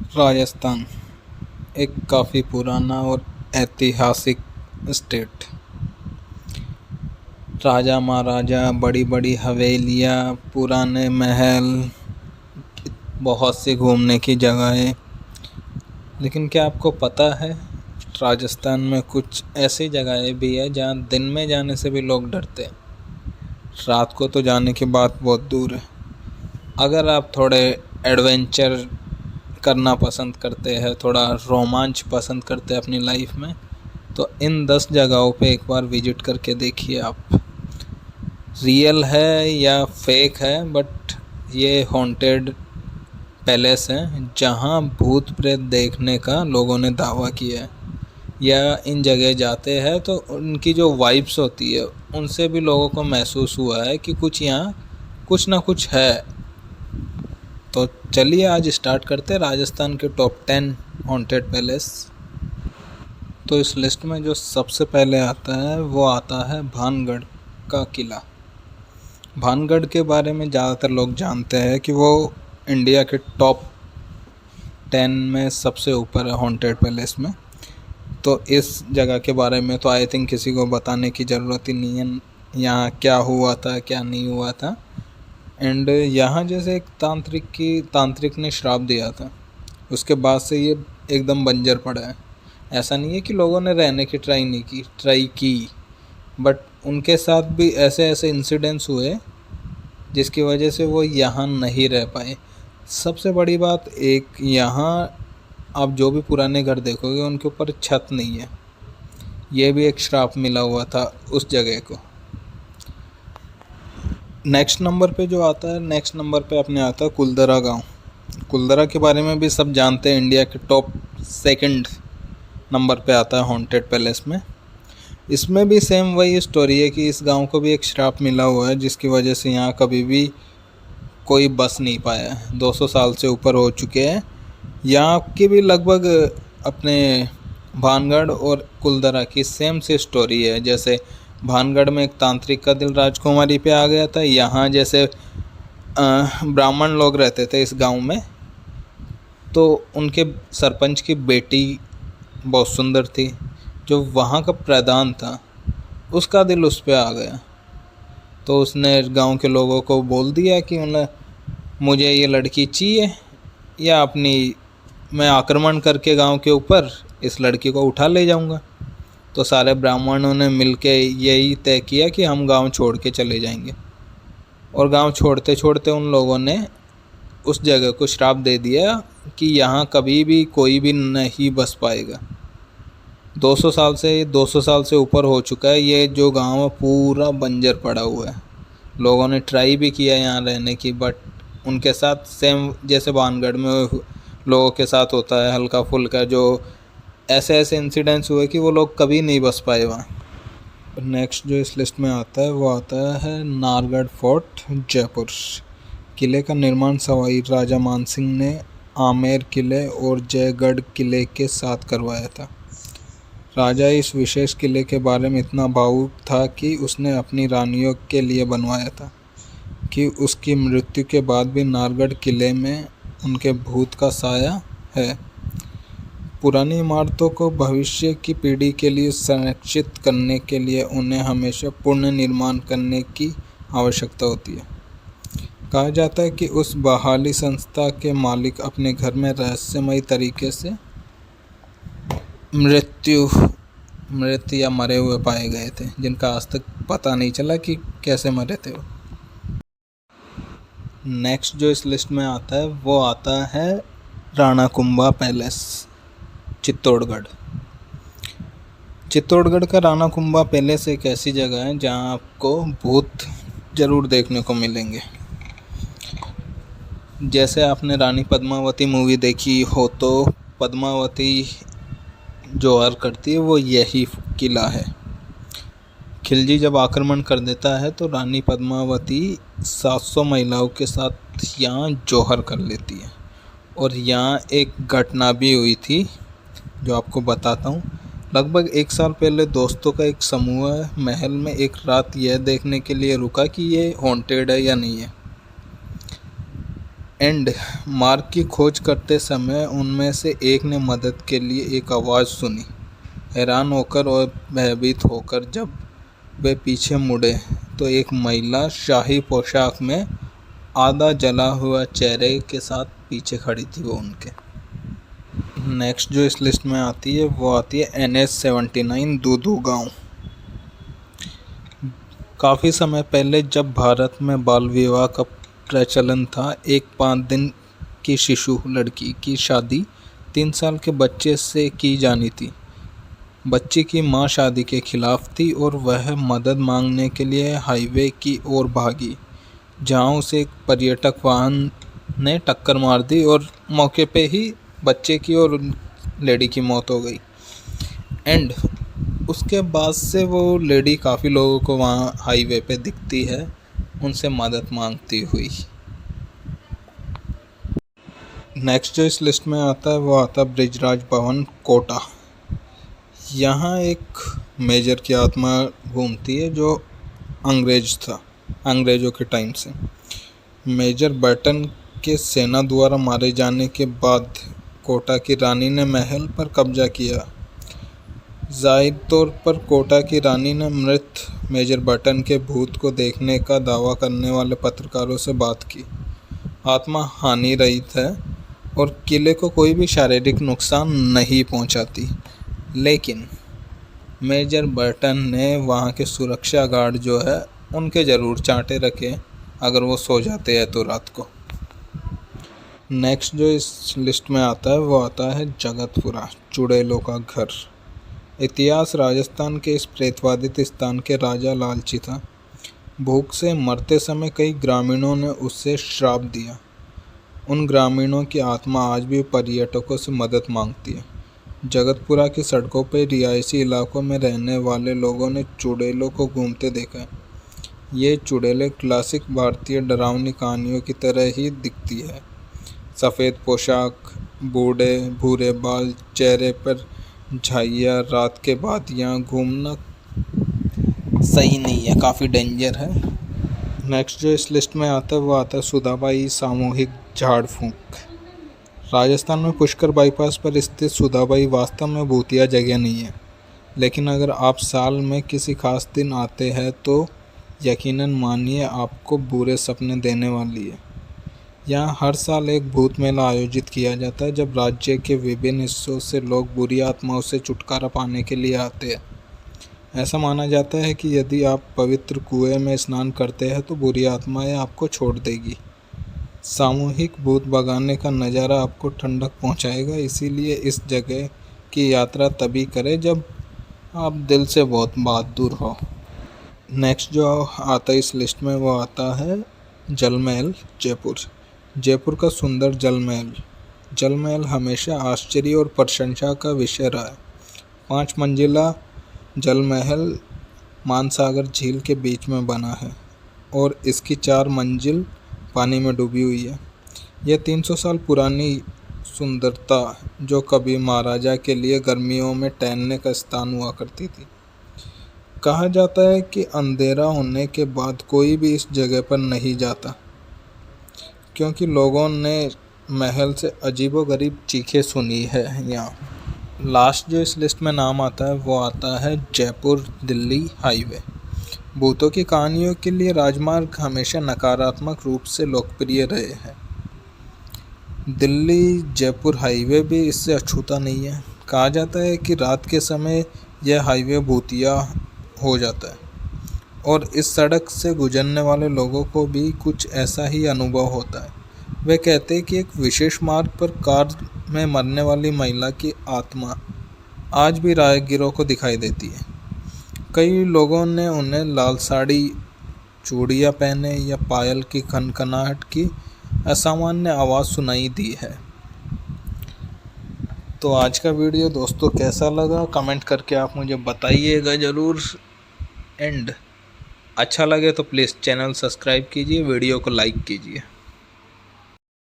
राजस्थान एक काफ़ी पुराना और ऐतिहासिक स्टेट। राजा महाराजा, बड़ी बड़ी हवेलियाँ, पुराने महल, बहुत सी घूमने की जगहें। लेकिन क्या आपको पता है राजस्थान में कुछ ऐसी जगहें भी है जहाँ दिन में जाने से भी लोग डरते हैं। रात को तो जाने की बात बहुत दूर है। अगर आप थोड़े एडवेंचर करना पसंद करते हैं, थोड़ा रोमांच पसंद करते हैं अपनी लाइफ में, तो इन 10 जगहों पे एक बार विजिट करके देखिए आप। रियल है या फेक है, बट ये हॉन्टेड पैलेस है जहाँ भूत प्रेत देखने का लोगों ने दावा किया है। या इन जगह जाते हैं तो उनकी जो वाइब्स होती है उनसे भी लोगों को महसूस हुआ है कि कुछ यहाँ कुछ ना कुछ है। तो चलिए आज स्टार्ट करते हैं राजस्थान के टॉप 10 हॉन्टेड पैलेस। तो इस लिस्ट में जो सबसे पहले आता है वो आता है भानगढ़ का किला। भानगढ़ के बारे में ज़्यादातर लोग जानते हैं कि वो इंडिया के टॉप 10 में सबसे ऊपर है हॉन्टेड पैलेस में। तो इस जगह के बारे में तो आई थिंक किसी को बताने की ज़रूरत ही नहीं है, यहाँ क्या हुआ था क्या नहीं हुआ था। एंड यहाँ जैसे एक तांत्रिक ने श्राप दिया था, उसके बाद से ये एकदम बंजर पड़ा है। ऐसा नहीं है कि लोगों ने रहने की ट्राई की, बट उनके साथ भी ऐसे ऐसे इंसिडेंट्स हुए जिसकी वजह से वो यहाँ नहीं रह पाए। सबसे बड़ी बात, एक यहाँ आप जो भी पुराने घर देखोगे उनके ऊपर छत नहीं है। ये भी एक श्राप मिला हुआ था उस जगह को। नेक्स्ट नंबर पे अपने आता है कुलधरा गांव। कुलधरा के बारे में भी सब जानते हैं, इंडिया के टॉप 2 नंबर पे आता है हॉन्टेड पैलेस में। इसमें भी सेम वही स्टोरी है कि इस गांव को भी एक श्राप मिला हुआ है जिसकी वजह से यहाँ कभी भी कोई बस नहीं पाया है। 200 साल से ऊपर हो चुके हैं। यहाँ की भी लगभग अपने भानगढ़ और कुलधरा की सेम सी स्टोरी है। जैसे भानगढ़ में एक तांत्रिक का दिल राजकुमारी पे आ गया था, यहाँ जैसे ब्राह्मण लोग रहते थे इस गांव में, तो उनके सरपंच की बेटी बहुत सुंदर थी, जो वहाँ का प्रधान था, उसका दिल उस पे आ गया। तो उसने गांव के लोगों को बोल दिया कि मुझे ये लड़की चाहिए, या मैं आक्रमण करके गांव के ऊपर इस लड़की को उठा ले जाऊंगा। तो सारे ब्राह्मणों ने मिलके यही तय किया कि हम गांव छोड़ के चले जाएंगे। और गांव छोड़ते छोड़ते उन लोगों ने उस जगह को श्राप दे दिया कि यहाँ कभी भी कोई भी नहीं बस पाएगा। 200 साल से ऊपर हो चुका है ये जो गांव है, पूरा बंजर पड़ा हुआ है। लोगों ने ट्राई भी किया यहाँ रहने की, बट उनके साथ सेम जैसे भानगढ़ में लोगों के साथ होता है हल्का फुल्का, जो ऐसे ऐसे इंसिडेंट्स हुए कि वो लोग कभी नहीं बस पाए वहाँ। नेक्स्ट जो इस लिस्ट में आता है वो आता है नाहरगढ़ फोर्ट जयपुर। किले का निर्माण सवाई राजा मानसिंह ने आमेर किले और जयगढ़ किले के साथ करवाया था। राजा इस विशेष किले के बारे में इतना भावुक था कि उसने अपनी रानियों के लिए बनवाया था कि उसकी मृत्यु के बाद भी नाहरगढ़ किले में उनके भूत का साया है। पुरानी इमारतों को भविष्य की पीढ़ी के लिए संरक्षित करने के लिए उन्हें हमेशा पुनर्निर्माण करने की आवश्यकता होती है। कहा जाता है कि उस बहाली संस्था के मालिक अपने घर में रहस्यमयी तरीके से मृत या मरे हुए पाए गए थे, जिनका आज तक पता नहीं चला कि कैसे मरे थे वो। नेक्स्ट जो इस लिस्ट में आता है वो आता है राणाकुंभा पैलेस, चित्तौड़गढ़ का राणाकुंभा पैलेस एक ऐसी जगह है जहां आपको भूत ज़रूर देखने को मिलेंगे। जैसे आपने रानी पद्मावती मूवी देखी हो तो पद्मावती जौहर करती है वो यही किला है। खिलजी जब आक्रमण कर देता है तो रानी पद्मावती 700 महिलाओं के साथ यहाँ जौहर कर लेती है। और यहाँ एक घटना भी हुई थी जो आपको बताता हूँ। लगभग 1 साल पहले दोस्तों का एक समूह महल में एक रात यह देखने के लिए रुका कि ये हॉन्टेड है या नहीं है। एंड मार्ग की खोज करते समय उनमें से एक ने मदद के लिए एक आवाज़ सुनी। हैरान होकर और भयभीत होकर जब वे पीछे मुड़े तो एक महिला शाही पोशाक में आधा जला हुआ चेहरे के साथ पीछे खड़ी थी वो उनके। नेक्स्ट जो इस लिस्ट में आती है वो आती है NH-79 दूदू गांव। काफ़ी समय पहले जब भारत में बाल विवाह का प्रचलन था, एक 5 दिन की शिशु लड़की की शादी 3 साल के बच्चे से की जानी थी। बच्ची की मां शादी के खिलाफ थी और वह मदद मांगने के लिए हाईवे की ओर भागी, जहां उसे एक पर्यटक वाहन ने टक्कर मार दी और मौके पे ही बच्चे की और लेडी की मौत हो गई। एंड उसके बाद से वो लेडी काफ़ी लोगों को वहाँ हाईवे पे दिखती है, उनसे मदद मांगती हुई। नेक्स्ट जो इस लिस्ट में आता है वो आता है ब्रिजराज भवन कोटा। यहाँ एक मेजर की आत्मा घूमती है जो अंग्रेज था, अंग्रेज़ों के टाइम से। मेजर बर्टन के सेना द्वारा मारे जाने के बाद कोटा की रानी ने महल पर कब्जा किया। जाहिर तौर पर कोटा की रानी ने मृत मेजर बर्टन के भूत को देखने का दावा करने वाले पत्रकारों से बात की। आत्मा हानि रहित है और किले को कोई भी शारीरिक नुकसान नहीं पहुंचाती, लेकिन मेजर बर्टन ने वहां के सुरक्षा गार्ड जो है उनके ज़रूर चांटे रखे अगर वो सो जाते हैं तो रात को। नेक्स्ट जो इस लिस्ट में आता है वो आता है जगतपुरा, चुड़ैलों का घर। इतिहास राजस्थान के इस प्रेतवादित स्थान के राजा लालची था। भूख से मरते समय कई ग्रामीणों ने उससे श्राप दिया। उन ग्रामीणों की आत्मा आज भी पर्यटकों से मदद मांगती है। जगतपुरा की सड़कों पर रिहायशी इलाकों में रहने वाले लोगों ने चुड़ैलों को घूमते देखा है। ये चुड़ैलें क्लासिक भारतीय डरावनी कहानियों की तरह ही दिखती है। सफ़ेद पोशाक, बूढ़े भूरे बाल, चेहरे पर झाइयाँ, रात के बाद यहाँ घूमना सही नहीं है, काफ़ी डेंजर है। नेक्स्ट जो इस लिस्ट में आता है वो आता है सुधाबाई सामूहिक झाड़ फूंक। राजस्थान में पुष्कर बाईपास पर स्थित सुधाबाई वास्तव में भूतिया जगह नहीं है, लेकिन अगर आप साल में किसी खास दिन आते हैं तो यकीनन मानिए आपको बुरे सपने देने वाली है। यहाँ हर साल एक भूत मेला आयोजित किया जाता है, जब राज्य के विभिन्न हिस्सों से लोग बुरी आत्माओं से छुटकारा पाने के लिए आते हैं। ऐसा माना जाता है कि यदि आप पवित्र कुएं में स्नान करते हैं तो बुरी आत्माएं आपको छोड़ देगी। सामूहिक भूत भगाने का नज़ारा आपको ठंडक पहुंचाएगा, इसीलिए इस जगह की यात्रा तभी करें जब आप दिल से बहुत बहादुर हो। नेक्स्ट जो आता है इस लिस्ट में वो आता है जल महल, जयपुर। जयपुर का सुंदर जल महल हमेशा आश्चर्य और प्रशंसा का विषय रहा है। 5 मंजिला जल महल मानसागर झील के बीच में बना है और इसकी 4 मंजिल पानी में डूबी हुई है। यह 300 साल पुरानी सुंदरता जो कभी महाराजा के लिए गर्मियों में टहलने का स्थान हुआ करती थी। कहा जाता है कि अंधेरा होने के बाद कोई भी इस जगह पर नहीं जाता, क्योंकि लोगों ने महल से अजीबोगरीब चीखें सुनी है। यहाँ लास्ट जो इस लिस्ट में नाम आता है वो आता है जयपुर दिल्ली हाईवे। भूतों की कहानियों के लिए राजमार्ग हमेशा नकारात्मक रूप से लोकप्रिय रहे हैं। दिल्ली जयपुर हाईवे भी इससे अछूता नहीं है। कहा जाता है कि रात के समय यह हाईवे भूतिया हो जाता है और इस सड़क से गुजरने वाले लोगों को भी कुछ ऐसा ही अनुभव होता है। वे कहते हैं कि एक विशेष मार्ग पर कार में मरने वाली महिला की आत्मा आज भी राहगीरों को दिखाई देती है। कई लोगों ने उन्हें लाल साड़ी, चूड़ियाँ पहने या पायल की खनखनाहट की असामान्य आवाज़ सुनाई दी है। तो आज का वीडियो दोस्तों कैसा लगा कमेंट करके आप मुझे बताइएगा ज़रूर। एंड अच्छा लगे तो प्लीज़ चैनल सब्सक्राइब कीजिए, वीडियो को लाइक कीजिए।